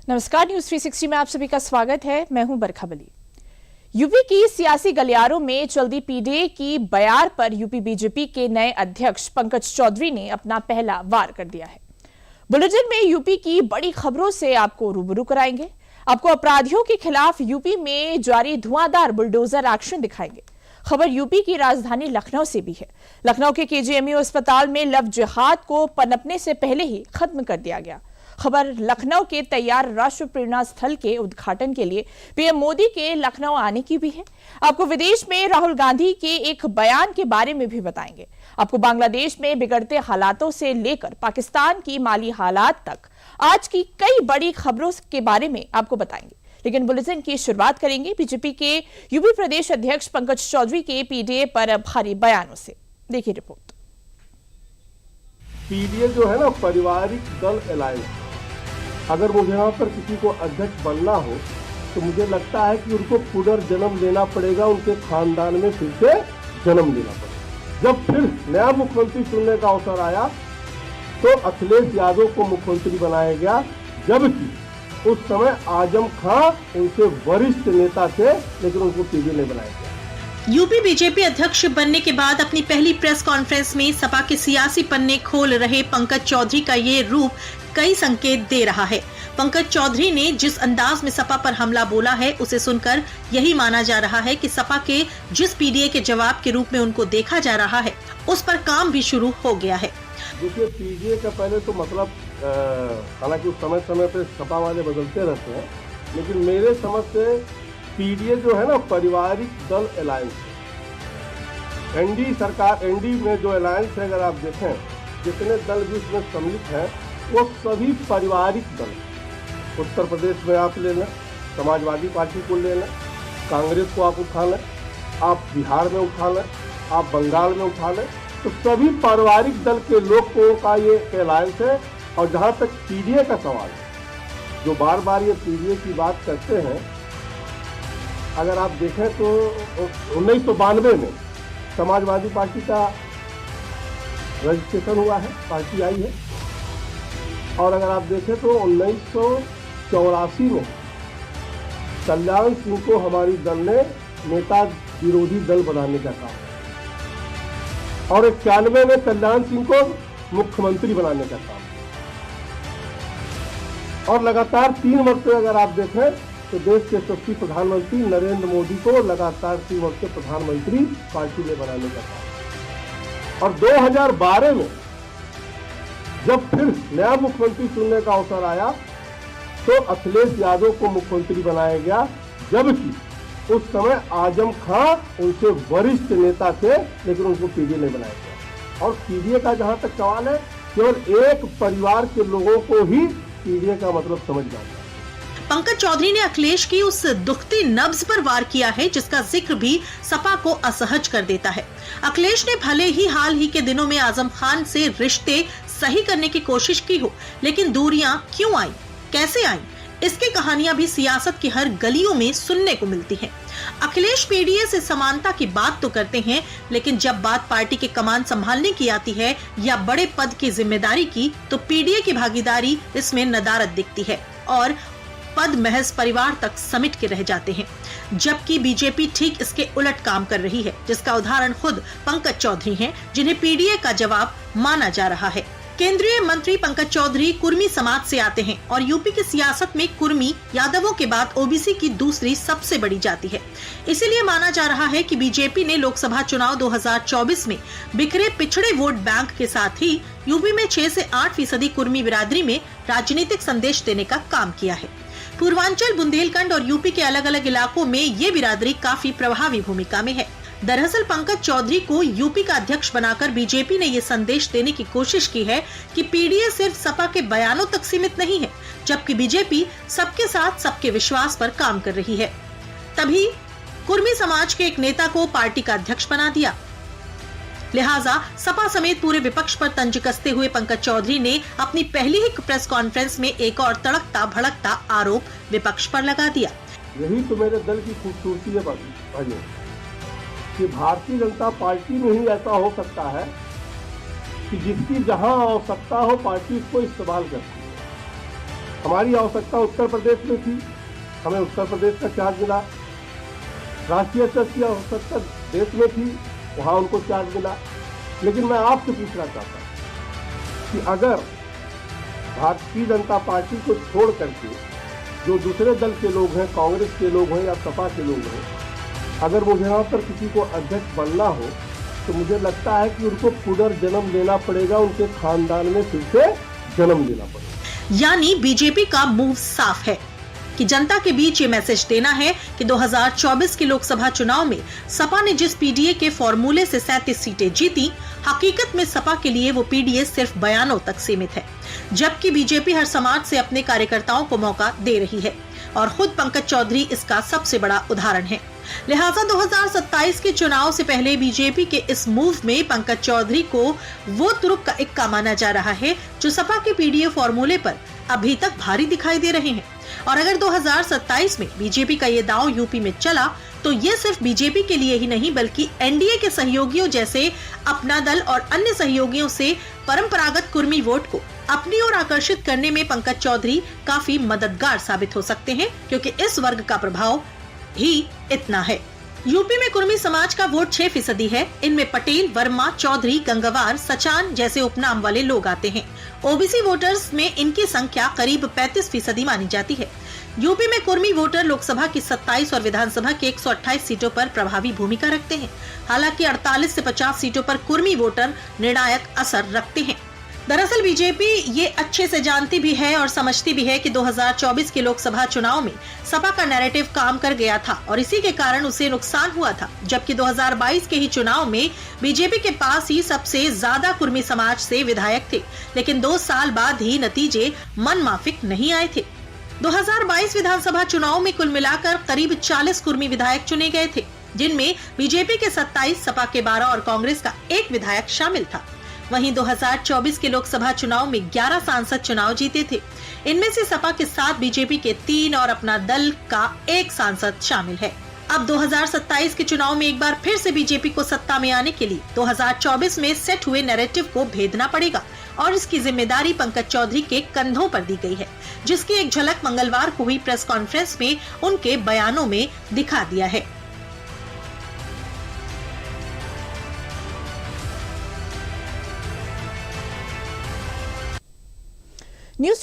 नमस्कार, न्यूज 360 में आप सभी का स्वागत है। मैं हूं बरखा बली। यूपी की सियासी गलियारों में चलती पीडीए की बयार पर यूपी बीजेपी के नए अध्यक्ष पंकज चौधरी ने अपना पहला वार कर दिया है। बुलेटिन में यूपी की बड़ी खबरों से आपको रूबरू कराएंगे। आपको अपराधियों के खिलाफ यूपी में जारी धुआंधार बुलडोजर एक्शन दिखाएंगे। खबर यूपी की राजधानी लखनऊ से भी है। लखनऊ के केजीएमयू अस्पताल में लव जिहाद को पनपने से पहले ही खत्म कर दिया गया। खबर लखनऊ के तैयार राष्ट्र प्रेरणा स्थल के उद्घाटन के लिए पीएम मोदी के लखनऊ आने की भी है। आपको विदेश में राहुल गांधी के एक बयान के बारे में भी बताएंगे। आपको बांग्लादेश में बिगड़ते हालातों से लेकर पाकिस्तान की माली हालात तक आज की कई बड़ी खबरों के बारे में आपको बताएंगे। लेकिन बुलेटिन की शुरुआत करेंगे बीजेपी के यूपी प्रदेश अध्यक्ष पंकज चौधरी के पीडीए पर भारी बयानों से। देखिए रिपोर्ट। पीडीए जो है ना, पारिवारिक दल अलायंस, अगर मुझे यहाँ पर किसी को अध्यक्ष बनना हो तो मुझे लगता है कि उनको पुनर्जन्म लेना पड़ेगा, उनके खानदान में फिर से जन्म लेना पड़ेगा। जब फिर नया मुख्यमंत्री चुनने का अवसर आया तो अखिलेश यादव को मुख्यमंत्री बनाया गया, जबकि उस समय आजम खां उनसे वरिष्ठ नेता थे, लेकिन उनको पीडीए नहीं बनाया गया। यूपी बीजेपी अध्यक्ष बनने के बाद अपनी पहली प्रेस कॉन्फ्रेंस में सपा के सियासी पन्ने खोल रहे पंकज चौधरी का ये रूप कई संकेत दे रहा है। पंकज चौधरी ने जिस अंदाज में सपा पर हमला बोला है, उसे सुनकर यही माना जा रहा है कि सपा के जिस पीडीए के जवाब के रूप में उनको देखा जा रहा है, उस पर काम भी शुरू हो गया है। देखिए, पीडीए का पहले तो मतलब हालांकि समय समय पे सपा वाले बदलते रहते हैं, लेकिन मेरे समझ से पीडीए जो है ना, पारिवारिक दल अलायंस, एनडी सरकार, एनडी में जो अलायंस है, अगर आप देखें जितने दल भी इसमें सम्मिलित हैं वो सभी पारिवारिक दल। उत्तर प्रदेश में आप ले लें, समाजवादी पार्टी को ले लें, कांग्रेस को आप उठा लें, आप बिहार में उठा लें, आप बंगाल में उठा लें, तो सभी पारिवारिक दल के लोगों का ये अलायंस है। और जहाँ तक पीडीए का सवाल है, जो बार बार ये पीडीए की बात करते हैं, अगर आप देखें तो 1992 में समाजवादी पार्टी का रजिस्ट्रेशन हुआ है, पार्टी आई है। और अगर आप देखें तो 1984 में कल्याण सिंह को हमारी दल ने नेता विरोधी दल बनाने का काम, और 91 में कल्याण सिंह को मुख्यमंत्री बनाने का काम, और लगातार 3 वर्ष अगर आप देखें तो देश के यशस्वी प्रधानमंत्री नरेंद्र मोदी को लगातार 3 वर्ष से प्रधानमंत्री पार्टी ने बनाने का काम। और 2012 में जब फिर नया मुख्यमंत्री चुनने का अवसर आया तो अखिलेश यादव को मुख्यमंत्री बनाया गया, जबकि उस समय आजम खां उनसे वरिष्ठ नेता थे, लेकिन उनको पीडीए नहीं बनाया गया। और पीडीए का जहां तक सवाल है, केवल एक परिवार के लोगों को ही पीडीए का मतलब समझ जाता है। पंकज चौधरी ने अखिलेश की उस दुखती नब्ज पर वार किया है जिसका जिक्र भी सपा को असहज कर देता है। अखिलेश ने भले ही हाल ही के दिनों में आजम खान से रिश्ते सही करने की कोशिश की हो, लेकिन दूरियां क्यों आई, कैसे आई, इसकी कहानियां भी सियासत की हर गलियों में सुनने को मिलती हैं। अखिलेश पीडीए से समानता की बात तो करते हैं, लेकिन जब बात पार्टी के कमान संभालने की आती है या बड़े पद की जिम्मेदारी की, तो पीडीए की भागीदारी इसमें नदारद दिखती है और पद महज परिवार तक समिट के रह जाते हैं, जबकि बीजेपी ठीक इसके उलट काम कर रही है, जिसका उदाहरण खुद पंकज चौधरी हैं, जिन्हें पीडीए का जवाब माना जा रहा है। केंद्रीय मंत्री पंकज चौधरी कुर्मी समाज से आते हैं और यूपी की सियासत में कुर्मी यादवों के बाद ओबीसी की दूसरी सबसे बड़ी जाति है। इसीलिए माना जा रहा है कि बीजेपी ने लोकसभा चुनाव 2024 में बिखरे पिछड़े वोट बैंक के साथ ही यूपी में 6 से 8% कुर्मी बिरादरी में राजनीतिक संदेश देने का काम किया है। पूर्वांचल, बुंदेलखंड और यूपी के अलग अलग इलाकों में ये बिरादरी काफी प्रभावी भूमिका में है। दरअसल पंकज चौधरी को यूपी का अध्यक्ष बनाकर बीजेपी ने ये संदेश देने की कोशिश की है कि पीडीए सिर्फ सपा के बयानों तक सीमित नहीं है, जबकि बीजेपी सबके साथ सबके विश्वास पर काम कर रही है। तभी कुर्मी समाज के एक नेता को पार्टी का अध्यक्ष बना दिया। लिहाजा सपा समेत पूरे विपक्ष पर तंज कसते हुए पंकज चौधरी ने अपनी पहली ही प्रेस कॉन्फ्रेंस में एक और तड़कता भड़कता आरोप विपक्ष पर लगा दिया। यही तो मेरे दल की खूबसूरती है भाइयों, कि भारतीय जनता पार्टी में ही ऐसा हो सकता है कि जिसकी जहां आवश्यकता हो पार्टी उसको इस्तेमाल करती है। हमारी आवश्यकता उत्तर प्रदेश में थी, हमें उत्तर प्रदेश का चार्ज मिला। राष्ट्रीय स्तर की आवश्यकता देश में थी, वहाँ उनको चार्ज मिला। लेकिन मैं आपसे पूछना चाहता हूँ कि अगर भारतीय जनता पार्टी को छोड़ करके जो दूसरे दल के लोग हैं, कांग्रेस के लोग हैं या सपा के लोग हैं, अगर मुझे यहाँ पर किसी को अध्यक्ष बनना हो तो मुझे लगता है कि उनको पुनर्जन्म लेना पड़ेगा, उनके खानदान में फिर से जन्म लेना पड़ेगा। यानी बीजेपी का मूव साफ है कि जनता के बीच ये मैसेज देना है कि 2024 के लोकसभा चुनाव में सपा ने जिस पीडीए के फॉर्मूले से 37 सीटें जीती, हकीकत में सपा के लिए वो पीडीए सिर्फ बयानों तक सीमित है, जबकि बीजेपी हर समाज से अपने कार्यकर्ताओं को मौका दे रही है और खुद पंकज चौधरी इसका सबसे बड़ा उदाहरण है। लिहाजा 2027 के चुनाव से पहले बीजेपी के इस मूव में पंकज चौधरी को वो तुरुप का इक्का माना जा रहा है जो सपा के पीडीए फॉर्मूले पर अभी तक भारी दिखाई दे रहे हैं। और अगर 2027 में बीजेपी का ये दांव यूपी में चला तो ये सिर्फ बीजेपी के लिए ही नहीं बल्कि एनडीए के सहयोगियों जैसे अपना दल और अन्य सहयोगियों से परंपरागत कुर्मी वोट को अपनी ओर आकर्षित करने में पंकज चौधरी काफी मददगार साबित हो सकते हैं, क्योंकि इस वर्ग का प्रभाव ही इतना है। यूपी में कुर्मी समाज का वोट 6% है। इनमें पटेल, वर्मा, चौधरी, गंगवार, सचान जैसे उपनाम वाले लोग आते हैं। ओबीसी वोटर्स में इनकी संख्या करीब 35% मानी जाती है। यूपी में कुर्मी वोटर लोकसभा की 27 और विधानसभा की 128 सीटों पर प्रभावी भूमिका रखते हैं। हालांकि 48 से 50 सीटों पर कुर्मी वोटर निर्णायक असर रखते हैं। दरअसल बीजेपी ये अच्छे से जानती भी है और समझती भी है कि 2024 के लोकसभा चुनाव में सपा का नैरेटिव काम कर गया था और इसी के कारण उसे नुकसान हुआ था, जबकि 2022 के ही चुनाव में बीजेपी के पास ही सबसे ज्यादा कुर्मी समाज से विधायक थे, लेकिन 2 साल बाद ही नतीजे मनमाफिक नहीं आए थे। 2022 विधानसभा चुनाव में कुल मिलाकर करीब 40 कुर्मी विधायक चुने गए थे, जिनमें बीजेपी के 27, सपा के 12 और कांग्रेस का 1 विधायक शामिल था। वहीं 2024 के लोकसभा चुनाव में 11 सांसद चुनाव जीते थे। इनमें से सपा के 7, बीजेपी के 3 और अपना दल का 1 सांसद शामिल है। अब 2027 के चुनाव में एक बार फिर से बीजेपी को सत्ता में आने के लिए 2024 में सेट हुए नैरेटिव को भेदना पड़ेगा और इसकी जिम्मेदारी पंकज चौधरी के कंधों पर दी गई है, जिसकी एक झलक मंगलवार को हुई प्रेस कॉन्फ्रेंस में उनके बयानों में दिखा दिया है। न्यूज